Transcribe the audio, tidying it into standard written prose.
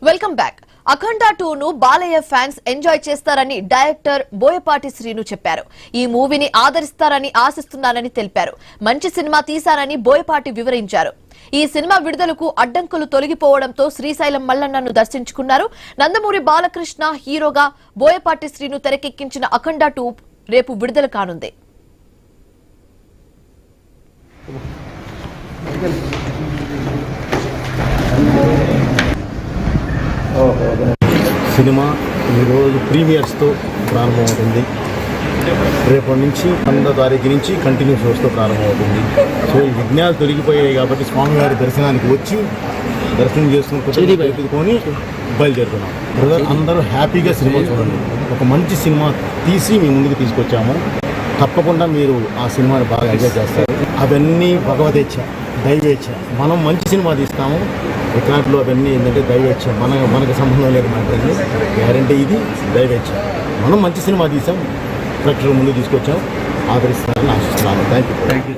Welcome back. అఖండ 2 ను Balayya fans enjoy చేస్తారని director Boyapati Srinu చెప్పారు. ఈ మూవీని ఆదరిస్తారని ఆశిస్తున్నానని తెలిపారు. మంచి సినిమా తీశారని బోయపాటి వివరించారు. ఈ సినిమా విడుదలకు అడ్డంకులు తొలగిపోవడంతో శ్రీశైలం మల్లన్నను దర్శించుకున్నారు. నందమూరి బాలకృష్ణ హీరోగా బోయపాటి శ్రీను తెరకెక్కించిన అఖండ 2 రేపు విడుదల కానుంది. సినిమా ఈరోజు ప్రీమియర్స్తో ప్రారంభమవుతుంది. రేపటి నుంచి 12వ తారీఖు నుంచి కంటిన్యూ షోస్తో ప్రారంభమవుతుంది. సో ఈ విఘ్నాలు తొలగిపోయాయి కాబట్టి స్వామివారి దర్శనానికి వచ్చి దర్శనం చేసుకుని బయలుదేరుతున్నాం. బ్రదర్ అందరూ హ్యాపీగా సినిమా చూడండి. ఒక మంచి సినిమా తీసి మీ ముందుకు తీసుకొచ్చాము. తప్పకుండా మీరు ఆ సినిమాని బాగా ఎంజాయ్ చేస్తారు. అవన్నీ భగవదేచ్ఛ, దైవేచ్ఛ. మనం మంచి సినిమా తీస్తాము. రికార్డులు అవన్నీ ఏంటంటే దైవేచ్ఛ, మనకు సంబంధం లేదు. మాట్లాడి గ్యారంటీ ఇది దైవేచ్ఛ. మనం మంచి సినిమా తీసాం, ప్రేక్షకుల ముందు తీసుకొచ్చాం, ఆదరిస్తారని ఆశిస్తున్నాను. Thank you.